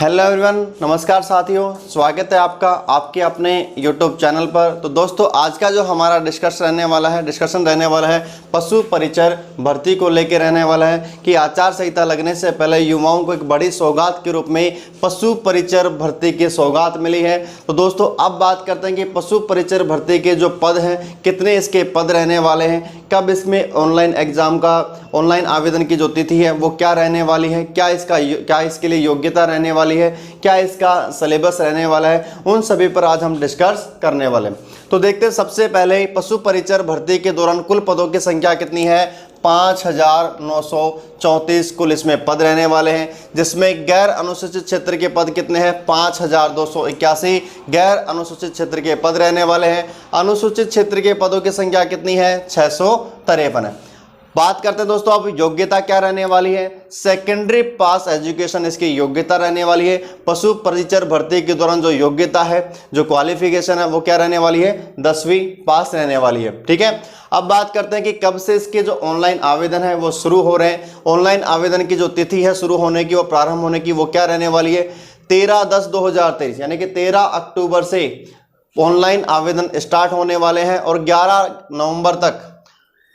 Hello everyone, नमस्कार साथियों, स्वागत है आपका आपके अपने यूट्यूब चैनल पर। तो दोस्तों, आज का जो हमारा डिस्कशन रहने वाला है पशु परिचर भर्ती को लेकर रहने वाला है कि आचार संहिता लगने से पहले युवाओं को एक बड़ी सौगात के रूप में पशु परिचर भर्ती की सौगात मिली है। तो दोस्तों, अब बात करते हैं कि पशु परिचर भर्ती के जो पद हैं, कितने इसके पद रहने वाले हैं, कब इसमें ऑनलाइन एग्जाम का ऑनलाइन आवेदन की जो तिथि है वो क्या रहने वाली है, क्या इसके लिए योग्यता रहने वाली है, क्या इसका सिलेबस रहने वाला है, उन सभी पर आज हम डिस्कस करने वाले हैं। तो देखते हैं, सबसे पहले पशु परिचर भर्ती के दौरान कुल पदों की संख्या कितनी है? 5934 कुल इसमें पद रहने वाले हैं, जिसमें गैर अनुसूचित क्षेत्र के पद कितने हैं? 5281 गैर अनुसूचित क्षेत्र के पद रहने वाले हैं। अनुसूचित क्षेत्र के पदों की संख्या कितनी है? 653 है। बात करते हैं दोस्तों, अब योग्यता क्या रहने वाली है? सेकेंडरी पास एजुकेशन इसकी योग्यता रहने वाली है। पशु परिचर भर्ती के दौरान जो योग्यता है, जो क्वालिफिकेशन है, वो क्या रहने वाली है? 10वीं पास रहने वाली है। ठीक है, अब बात करते हैं कि कब से इसके जो ऑनलाइन आवेदन है वो शुरू हो रहे हैं। ऑनलाइन आवेदन की जो तिथि है शुरू होने की, वो प्रारंभ होने की, वो क्या रहने वाली है? 13/10/2023 यानी कि 13 अक्टूबर से ऑनलाइन आवेदन स्टार्ट होने वाले हैं और 11 नवंबर तक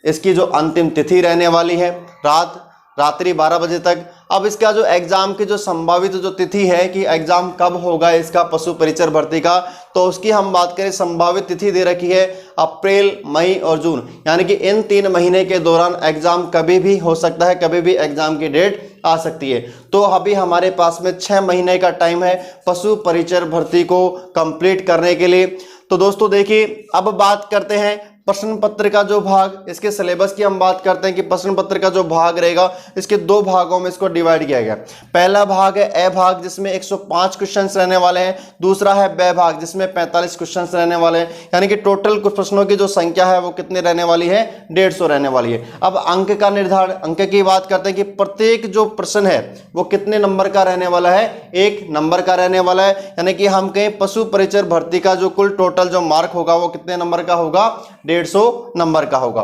इसकी जो अंतिम तिथि रहने वाली है, रात्रि 12 बजे तक। अब इसका जो एग्जाम की जो संभावित जो तिथि है कि एग्जाम कब होगा इसका पशु परिचर भर्ती का, तो उसकी हम बात करें, संभावित तिथि दे रखी है अप्रैल, मई और जून, यानी कि इन 3 महीने के दौरान एग्जाम कभी भी हो सकता है, कभी भी एग्जाम की डेट आ सकती है। तो अभी हमारे पास में 6 महीने का टाइम है पशु परिचर भर्ती को कंप्लीट करने के लिए। तो दोस्तों देखिए, अब बात करते हैं प्रश्न पत्र का जो भाग, इसके सिलेबस की हम बात करते हैं कि प्रश्न पत्र का जो भाग रहेगा, इसके 2 भागों में इसको डिवाइड किया गया। पहला भाग है ए भाग, जिसमें 105 क्वेश्चंस रहने वाले हैं। दूसरा है बे भाग, जिसमें 45 क्वेश्चंस रहने वाले हैं, यानी कि टोटल कुछ प्रश्नों की जो संख्या है वो कितनी रहने वाली है? 150 रहने वाली है। अब अंक का निर्धारण, अंक की बात करते हैं कि प्रत्येक जो प्रश्न है वो कितने नंबर का रहने वाला है? 1 नंबर का रहने वाला है, यानी कि हम कहें पशु परिचर भर्ती का जो कुल टोटल जो मार्क होगा वो कितने नंबर का होगा? 150 नंबर का होगा।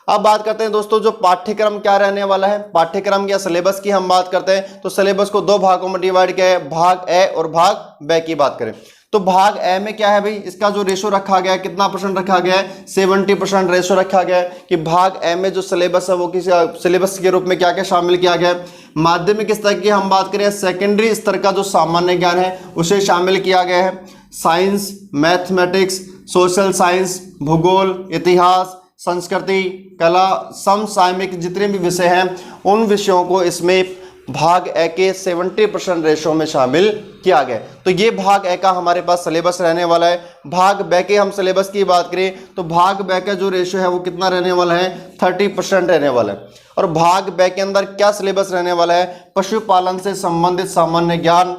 अब बात करते हैं दोस्तों, जो पाठ्यक्रम क्या रहने वाला है, पाठ्यक्रम या सिलेबस की हम बात करते हैं तो सिलेबस को 2 भागों में डिवाइड किया है, भाग ए और भाग बे की बात करें तो भाग ए में क्या है भाई? इसका जो रेशो रखा गया है, कितना परसेंट रखा गया है? 70% रेशो रखा गया है कि भाग ए में जो सिलेबस है वो किस सिलेबस के रूप में क्या क्या शामिल किया गया है। माध्यमिक स्तर की हम बात करें, सेकेंडरी स्तर का जो सामान्य ज्ञान है उसे शामिल किया गया है। साइंस, मैथमेटिक्स, सोशल साइंस, भूगोल, इतिहास, संस्कृति, कला, समसामयिक जितने भी विषय हैं उन विषयों को इसमें भाग ए के 70% रेशो में शामिल किया गया। तो ये भाग ए का हमारे पास सिलेबस रहने वाला है। भाग बे के हम सिलेबस की बात करें तो भाग बे का जो रेशो है वो कितना रहने वाला है? 30% रहने वाला है। और भाग बे के अंदर क्या सिलेबस रहने वाला है? पशुपालन से संबंधित सामान्य ज्ञान,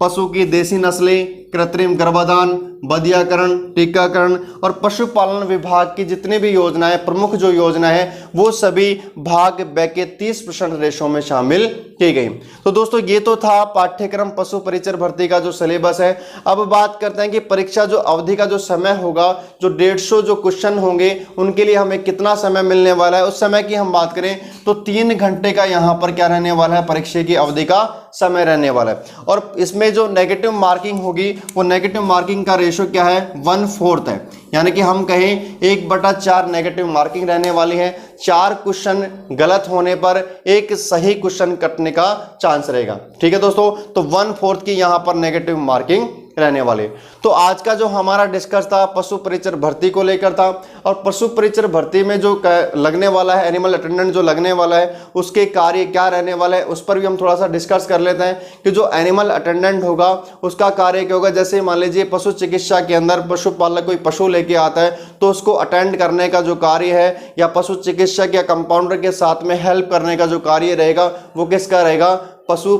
पशु की देसी नस्लें, कृत्रिम गर्भाधान, बधियाकरण, टीकाकरण और पशुपालन विभाग की जितनी भी योजनाएं, प्रमुख जो योजनाएं हैं वो सभी भाग बे के 30% रेशो में शामिल की गई। तो दोस्तों, ये तो था पाठ्यक्रम पशु परिचर भर्ती का जो सिलेबस है। अब बात करते हैं कि परीक्षा जो अवधि का जो समय होगा, जो 150 जो क्वेश्चन होंगे उनके लिए हमें कितना समय मिलने वाला है। उस समय की हम बात करें तो 3 घंटे का यहाँ पर क्या रहने वाला है? परीक्षा की अवधि का समय रहने वाला है। और इसमें जो नेगेटिव मार्किंग होगी वो नेगेटिव मार्किंग का रेशो क्या है? 1/4 है, यानी कि हम कहें 1/4 नेगेटिव मार्किंग रहने वाली है। 4 क्वेश्चन गलत होने पर 1 सही क्वेश्चन कटने का चांस रहेगा। ठीक है दोस्तों, तो 1/4 की यहाँ पर नेगेटिव मार्किंग रहने वाले। तो आज का जो हमारा डिस्कस था पशु परिचर भर्ती को लेकर था, और पशु परिचर भर्ती में जो लगने वाला है, एनिमल अटेंडेंट जो लगने वाला है, उसके कार्य क्या रहने वाला है उस पर भी हम थोड़ा सा डिस्कस कर लेते हैं कि जो एनिमल अटेंडेंट होगा उसका कार्य क्या होगा। जैसे मान लीजिए पशु चिकित्सा के अंदर पशुपालक कोई पशु लेके आता है तो उसको अटेंड करने का जो कार्य है, या पशु चिकित्सक या कंपाउंडर के साथ में हेल्प करने का जो कार्य रहेगा वो किसका रहेगा? पशु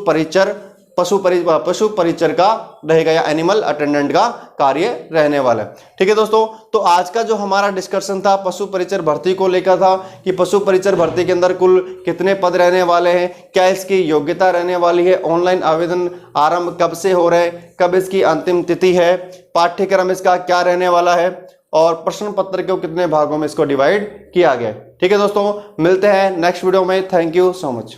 परिचर का रहेगा, या एनिमल अटेंडेंट का कार्य रहने वाला है। ठीक है दोस्तों, तो आज का जो हमारा डिस्कशन था पशु परिचर भर्ती को लेकर था कि पशु परिचर भर्ती के अंदर कुल कितने पद रहने वाले हैं, क्या इसकी योग्यता रहने वाली है, ऑनलाइन आवेदन आरंभ कब से हो रहा है, कब इसकी अंतिम तिथि है, पाठ्यक्रम इसका क्या रहने वाला है, और प्रश्न पत्र को कितने भागों में इसको डिवाइड किया गया है। ठीक है दोस्तों, मिलते हैं नेक्स्ट वीडियो में। Thank you so much.